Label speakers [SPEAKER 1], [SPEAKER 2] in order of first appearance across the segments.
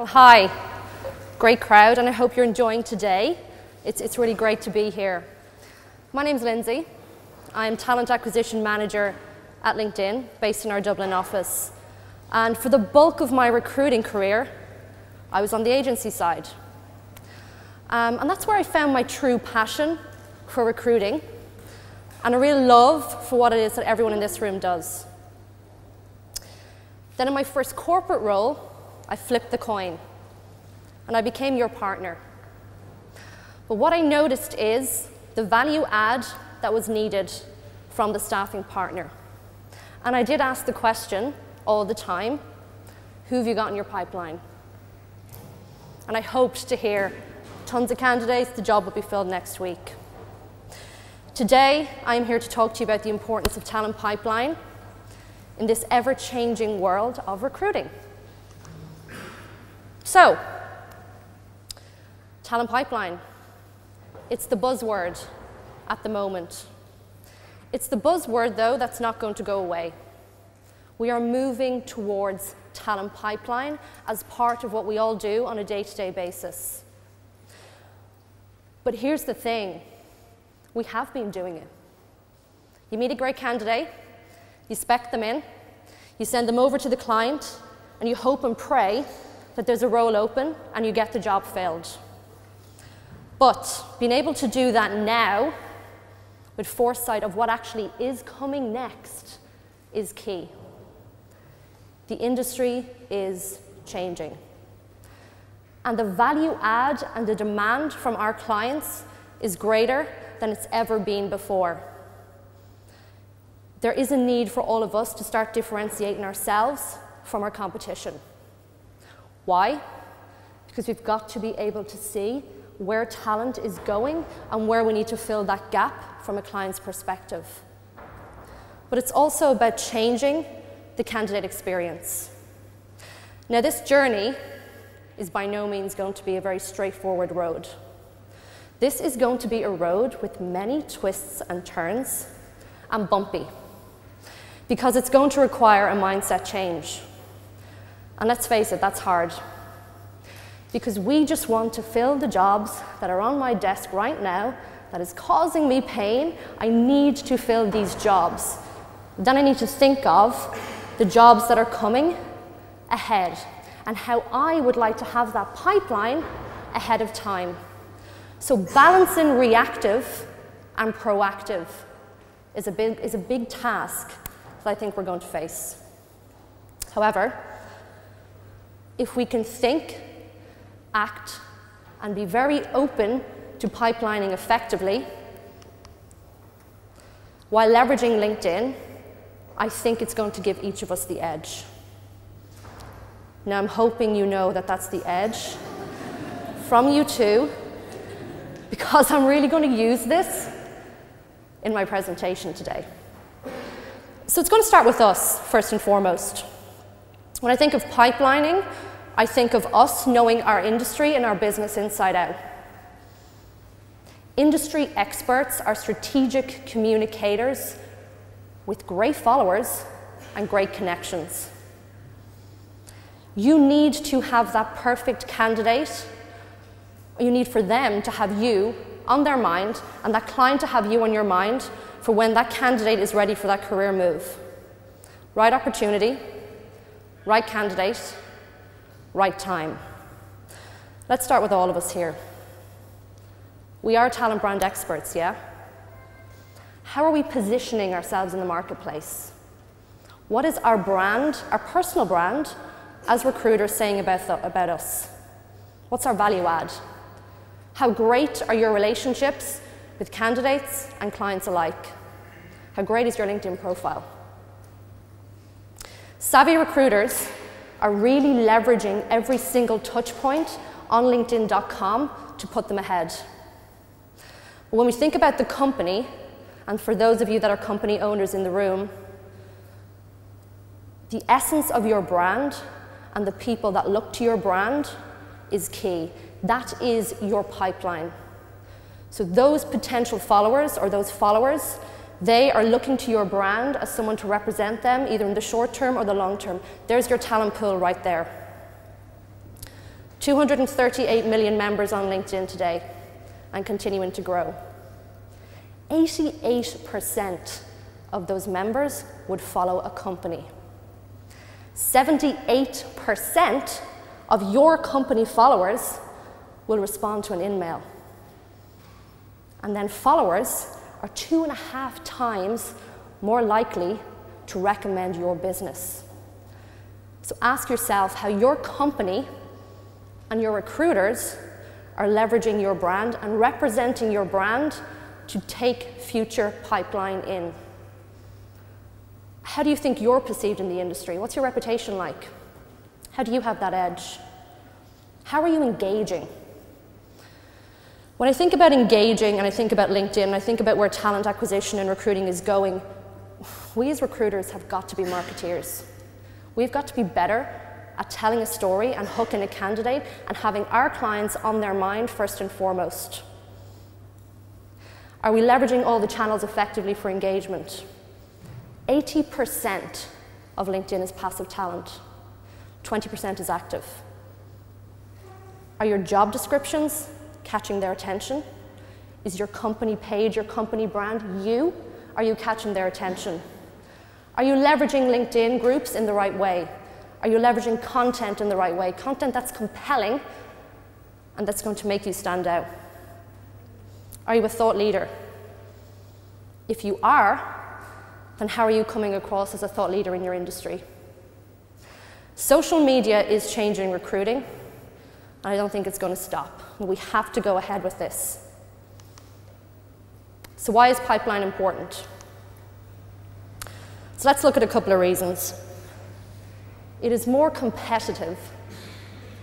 [SPEAKER 1] Well, hi. Great crowd, and I hope you're enjoying today. It's really great to be here. My name's Lindsay. I'm Talent Acquisition Manager at LinkedIn, based in our Dublin office. And for the bulk of my recruiting career, I was on the agency side. And that's where I found my true passion for recruiting and a real love for what it is that everyone in this room does. Then in my first corporate role, I flipped the coin and I became your partner. But what I noticed is the value add that was needed from the staffing partner. And I did ask the question all the time, who have you got in your pipeline? And I hoped to hear tons of candidates, the job will be filled next week. Today, I'm here to talk to you about the importance of talent pipeline in this ever-changing world of recruiting. So, talent pipeline. It's the buzzword at the moment. It's the buzzword, though, that's not going to go away. We are moving towards talent pipeline as part of what we all do on a day-to-day basis. But here's the thing. We have been doing it. You meet a great candidate, you spec them in, you send them over to the client, and you hope and pray that there's a role open and you get the job filled. But being able to do that now, with foresight of what actually is coming next, is key. The industry is changing. And the value add and the demand from our clients is greater than it's ever been before. There is a need for all of us to start differentiating ourselves from our competition. Why? Because we've got to be able to see where talent is going and where we need to fill that gap from a client's perspective. But it's also about changing the candidate experience. Now, this journey is by no means going to be a very straightforward road. This is going to be a road with many twists and turns and bumpy, because it's going to require a mindset change. And let's face it, that's hard. Because we just want to fill the jobs that are on my desk right now that is causing me pain. I need to fill these jobs. Then I need to think of the jobs that are coming ahead and how I would like to have that pipeline ahead of time. So balancing reactive and proactive is a big task that I think we're going to face. However, if we can think, act, and be very open to pipelining effectively, while leveraging LinkedIn, I think it's going to give each of us the edge. Now, I'm hoping you know that that's the edge from you too, because I'm really going to use this in my presentation today. So it's going to start with us, first and foremost. When I think of pipelining, I think of us knowing our industry and our business inside out. Industry experts are strategic communicators with great followers and great connections. You need to have that perfect candidate. You need for them to have you on their mind and that client to have you on your mind for when that candidate is ready for that career move. Right opportunity, right candidate, right time. Let's start with all of us here. We are talent brand experts, yeah? How are we positioning ourselves in the marketplace? What is our brand, our personal brand, as recruiters saying about us? What's our value add? How great are your relationships with candidates and clients alike? How great is your LinkedIn profile? Savvy recruiters are really leveraging every single touch point on LinkedIn.com to put them ahead. When we think about the company, and for those of you that are company owners in the room, the essence of your brand and the people that look to your brand is key. That is your pipeline. So those potential followers or those followers, they are looking to your brand as someone to represent them either in the short term or the long term. There's your talent pool right there. 238 million members on LinkedIn today and continuing to grow. 88% of those members would follow a company. 78% of your company followers will respond to an in-mail. And then followers are 2.5 times more likely to recommend your business. So ask yourself how your company and your recruiters are leveraging your brand and representing your brand to take future pipeline in. How do you think you're perceived in the industry? What's your reputation like? How do you have that edge? How are you engaging? When I think about engaging and I think about LinkedIn and I think about where talent acquisition and recruiting is going, we as recruiters have got to be marketeers. We've got to be better at telling a story and hooking a candidate and having our clients on their mind first and foremost. Are we leveraging all the channels effectively for engagement? 80% of LinkedIn is passive talent. 20% is active. Are your job descriptions catching their attention? Is your company page, your company brand, you? Are you catching their attention? Are you leveraging LinkedIn groups in the right way? Are you leveraging content in the right way? Content that's compelling and that's going to make you stand out. Are you a thought leader? If you are, then how are you coming across as a thought leader in your industry? Social media is changing recruiting, and I don't think it's going to stop. We have to go ahead with this. So why is pipeline important? So let's look at a couple of reasons. It is more competitive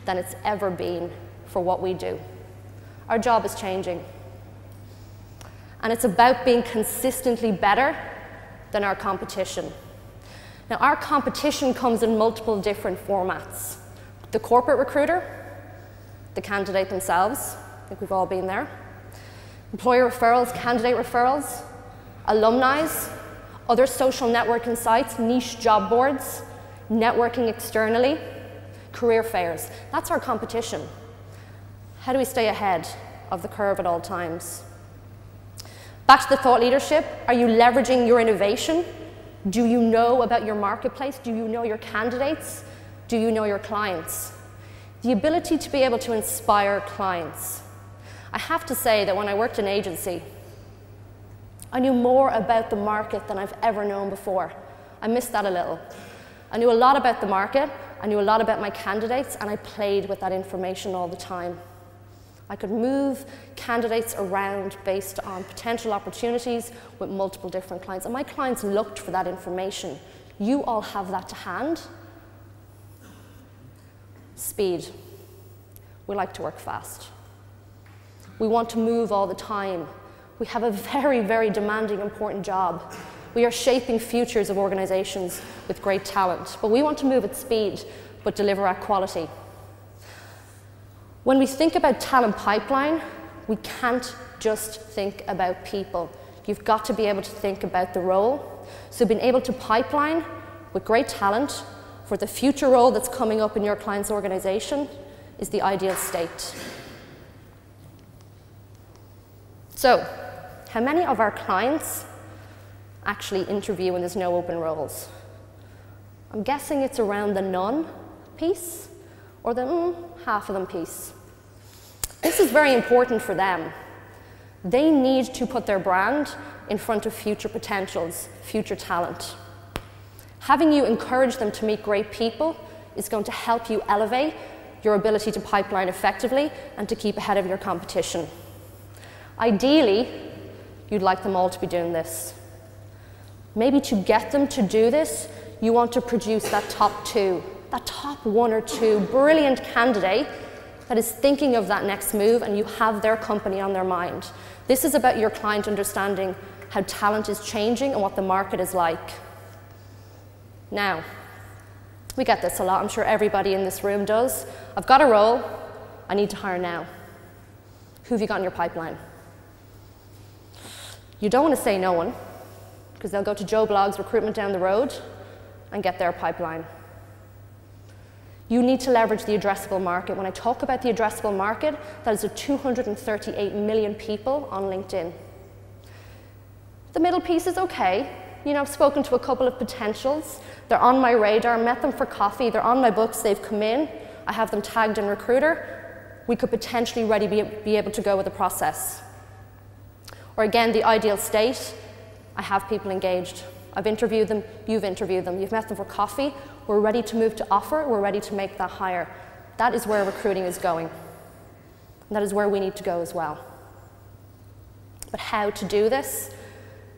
[SPEAKER 1] than it's ever been for what we do. Our job is changing. And it's about being consistently better than our competition. Now, our competition comes in multiple different formats. The corporate recruiter, the candidate themselves, I think we've all been there, employer referrals, candidate referrals, alumni, other social networking sites, niche job boards, networking externally, career fairs. That's our competition. How do we stay ahead of the curve at all times? Back to the thought leadership. Are you leveraging your innovation? Do you know about your marketplace? Do you know your candidates? Do you know your clients? The ability to be able to inspire clients. I have to say that when I worked in agency, I knew more about the market than I've ever known before. I missed that a little. I knew a lot about the market, I knew a lot about my candidates, and I played with that information all the time. I could move candidates around based on potential opportunities with multiple different clients, and my clients looked for that information. You all have that to hand. Speed. We like to work fast. We want to move all the time. We have a very, very demanding, important job. We are shaping futures of organizations with great talent, but we want to move at speed, but deliver at quality. When we think about talent pipeline, we can't just think about people. You've got to be able to think about the role. So being able to pipeline with great talent for the future role that's coming up in your client's organization is the ideal state. So, how many of our clients actually interview when there's no open roles? I'm guessing it's around the none piece, or the half of them piece. This is very important for them. They need to put their brand in front of future potentials, future talent. Having you encourage them to meet great people is going to help you elevate your ability to pipeline effectively and to keep ahead of your competition. Ideally, you'd like them all to be doing this. Maybe to get them to do this, you want to produce that top two, that top one or two brilliant candidate that is thinking of that next move, and you have their company on their mind. This is about your client understanding how talent is changing and what the market is like. Now, we get this a lot. I'm sure everybody in this room does. I've got a role. I need to hire now. Who have you got in your pipeline? You don't want to say no one, because they'll go to Joe Blogg's recruitment down the road and get their pipeline. You need to leverage the addressable market. When I talk about the addressable market, that is the 238 million people on LinkedIn. The middle piece is okay. You know, I've spoken to a couple of potentials. They're on my radar, met them for coffee, they're on my books, they've come in, I have them tagged in Recruiter. We could potentially be able to go with the process. Or again, the ideal state, I have people engaged. I've interviewed them, you've interviewed them, you've met them for coffee, we're ready to move to offer, we're ready to make that hire. That is where recruiting is going. And that is where we need to go as well. But how to do this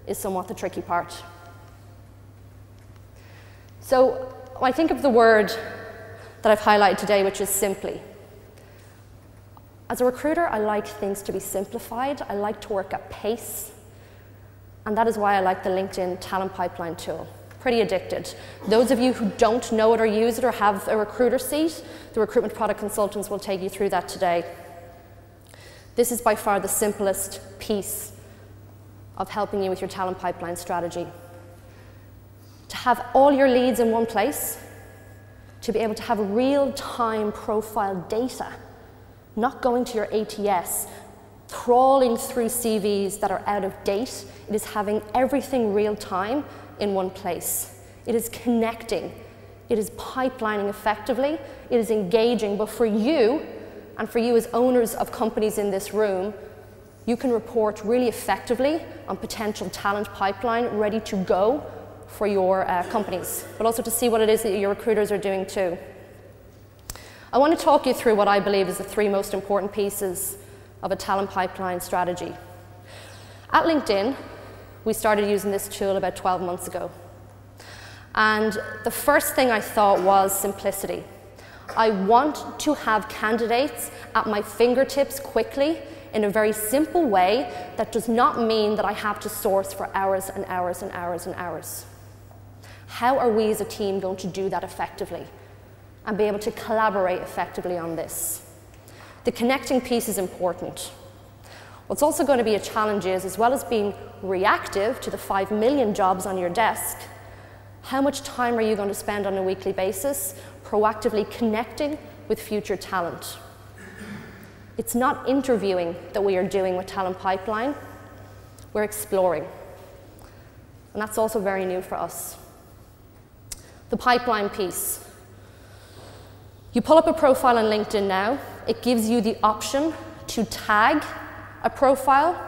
[SPEAKER 1] is somewhat the tricky part. So I think of the word that I've highlighted today, which is simply. As a recruiter, I like things to be simplified. I like to work at pace. And that is why I like the LinkedIn Talent Pipeline tool. Pretty addicted. Those of you who don't know it or use it or have a recruiter seat, the recruitment product consultants will take you through that today. This is by far the simplest piece of helping you with your talent pipeline strategy. To have all your leads in one place, to be able to have real-time profile data, not going to your ATS, trawling through CVs that are out of date. It is having everything real-time in one place. It is connecting. It is pipelining effectively. It is engaging. But for you, and for you as owners of companies in this room, you can report really effectively on potential talent pipeline ready to go for your companies, but also to see what it is that your recruiters are doing too. I want to talk you through what I believe is the 3 most important pieces of a talent pipeline strategy. At LinkedIn, we started using this tool about 12 months ago. And the first thing I thought was simplicity. I want to have candidates at my fingertips quickly in a very simple way that does not mean that I have to source for hours and hours and hours and hours. How are we as a team going to do that effectively and be able to collaborate effectively on this? The connecting piece is important. What's also going to be a challenge is, as well as being reactive to the 5 million jobs on your desk, how much time are you going to spend on a weekly basis proactively connecting with future talent? It's not interviewing that we are doing with Talent Pipeline, we're exploring. And that's also very new for us. The pipeline piece. You pull up a profile on LinkedIn now, it gives you the option to tag a profile,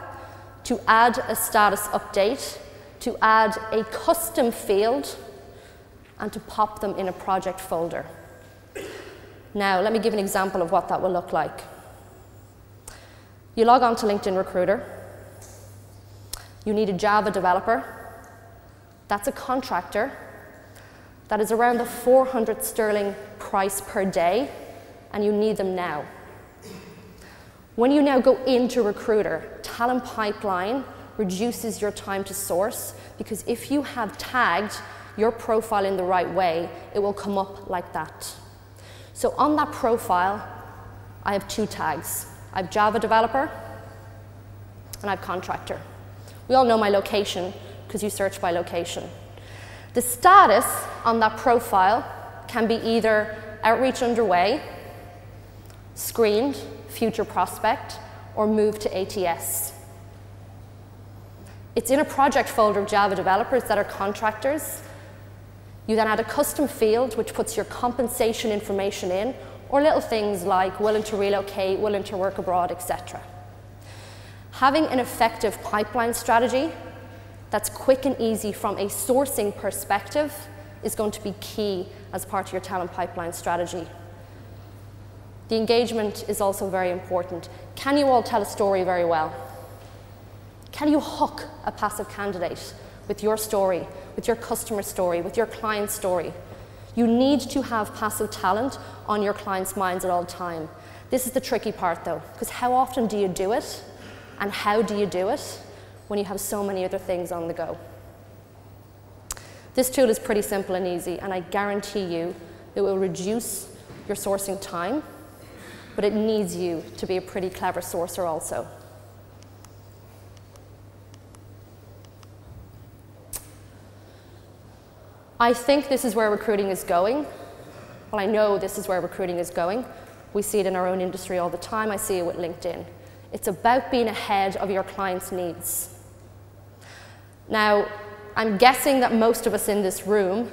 [SPEAKER 1] to add a status update, to add a custom field, and to pop them in a project folder. Now, let me give an example of what that will look like. You log on to LinkedIn Recruiter. You need a Java developer. That's a contractor. That is around the 400 sterling price per day, and you need them now. When you now go into Recruiter, Talent Pipeline reduces your time to source, because if you have tagged your profile in the right way, it will come up like that. So on that profile, I have 2 tags. I have Java developer, and I have contractor. We all know my location, because you search by location. The status on that profile can be either outreach underway, screened, future prospect, or move to ATS. It's in a project folder of Java developers that are contractors. You then add a custom field which puts your compensation information in, or little things like willing to relocate, willing to work abroad, etc. Having an effective pipeline strategy that's quick and easy from a sourcing perspective is going to be key as part of your talent pipeline strategy. The engagement is also very important. Can you all tell a story very well? Can you hook a passive candidate with your story, with your customer story, with your client story? You need to have passive talent on your clients' minds at all time. This is the tricky part though, because how often do you do it, and how do you do it when you have so many other things on the go? This tool is pretty simple and easy, and I guarantee you it will reduce your sourcing time, but it needs you to be a pretty clever sourcer also. I think this is where recruiting is going, well, I know this is where recruiting is going. We see it in our own industry all the time. I see it with LinkedIn. It's about being ahead of your clients' needs. Now, I'm guessing that most of us in this room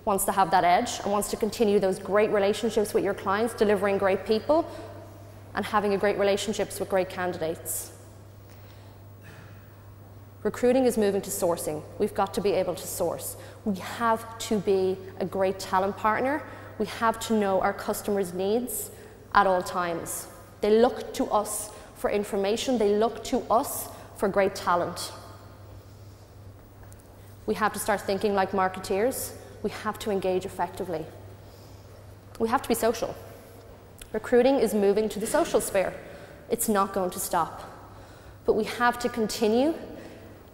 [SPEAKER 1] wants to have that edge and wants to continue those great relationships with your clients, delivering great people and having a great relationships with great candidates. Recruiting is moving to sourcing. We've got to be able to source. We have to be a great talent partner. We have to know our customers' needs at all times. They look to us for information. They look to us for great talent. We have to start thinking like marketeers. We have to engage effectively. We have to be social. Recruiting is moving to the social sphere. It's not going to stop. But we have to continue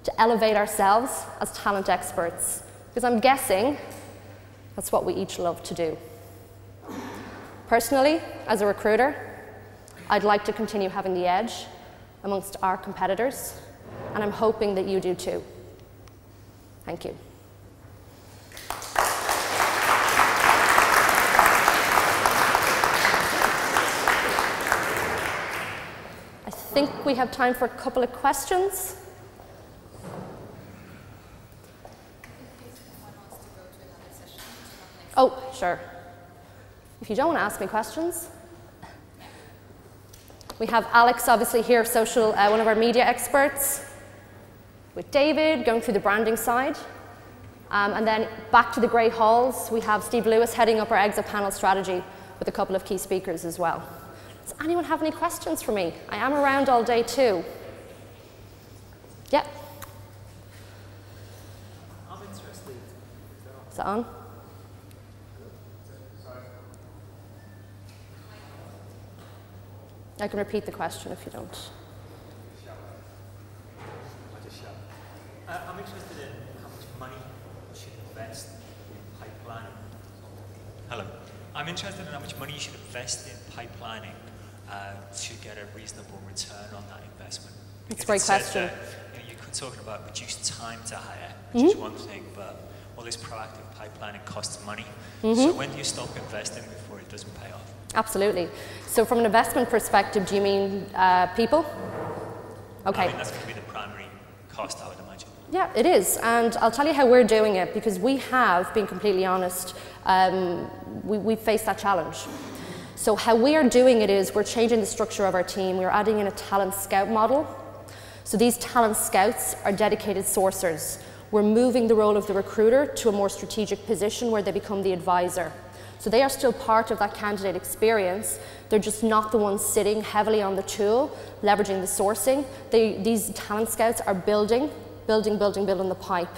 [SPEAKER 1] to elevate ourselves as talent experts, because I'm guessing that's what we each love to do. Personally, as a recruiter, I'd like to continue having the edge amongst our competitors, and I'm hoping that you do too. Thank you. I think we have time for a couple of questions. Oh, sure. If you don't want to ask me questions. We have Alex, obviously, here, social, one of our media experts, with David going through the branding side. And then back to the Grey Halls, we have Steve Lewis heading up our exit panel strategy with a couple of key speakers as well. Does anyone have any questions for me? I am around all day too. Yep.
[SPEAKER 2] I'm interested.
[SPEAKER 1] Is that on? I can repeat the question if you don't.
[SPEAKER 2] I'm interested in how much money you should invest in pipelining. Hello. I'm interested in how much money you should invest in pipelining to get a reasonable return on that investment.
[SPEAKER 1] That's a great question.
[SPEAKER 2] You could talk about reduced time to hire, which is one thing, but all this proactive pipelining costs money. So when do you stop investing before it doesn't pay off?
[SPEAKER 1] Absolutely. So from an investment perspective, do you mean people? Okay.
[SPEAKER 2] I mean, that's going to be the primary cost, I would imagine.
[SPEAKER 1] Yeah, it is. And I'll tell you how we're doing it, because we have, being completely honest, we've faced that challenge. So how we are doing it is we're changing the structure of our team. We're adding in a talent scout model. So these talent scouts are dedicated sourcers. We're moving the role of the recruiter to a more strategic position where they become the advisor. So they are still part of that candidate experience. They're just not the ones sitting heavily on the tool, leveraging the sourcing. These talent scouts are building the pipe.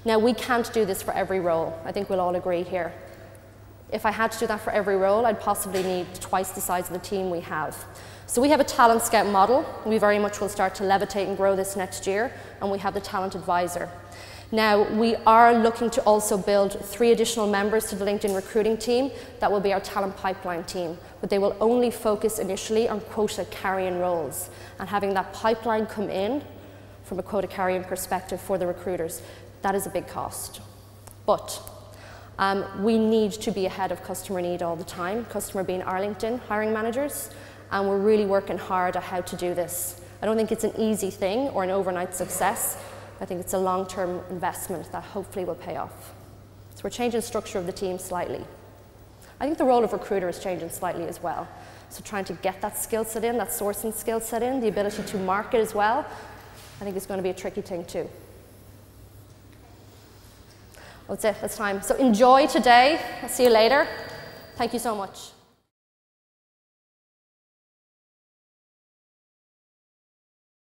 [SPEAKER 1] Now, we can't do this for every role. I think we'll all agree here. If I had to do that for every role, I'd possibly need twice the size of the team we have. So we have a talent scout model. We very much will start to levitate and grow this next year, and we have the talent advisor. Now, we are looking to also build 3 additional members to the LinkedIn recruiting team. That will be our talent pipeline team, but they will only focus initially on quota carrying roles and having that pipeline come in from a quota carrying perspective for the recruiters. That is a big cost. But we need to be ahead of customer need all the time, customer being our LinkedIn hiring managers, and we're really working hard at how to do this. I don't think it's an easy thing or an overnight success. I think it's a long-term investment that hopefully will pay off. So we're changing the structure of the team slightly. I think the role of recruiter is changing slightly as well. So trying to get that skill set in, that sourcing skill set in, the ability to market as well, I think is going to be a tricky thing too. That's it, that's time. So enjoy today. I'll see you later. Thank you so much.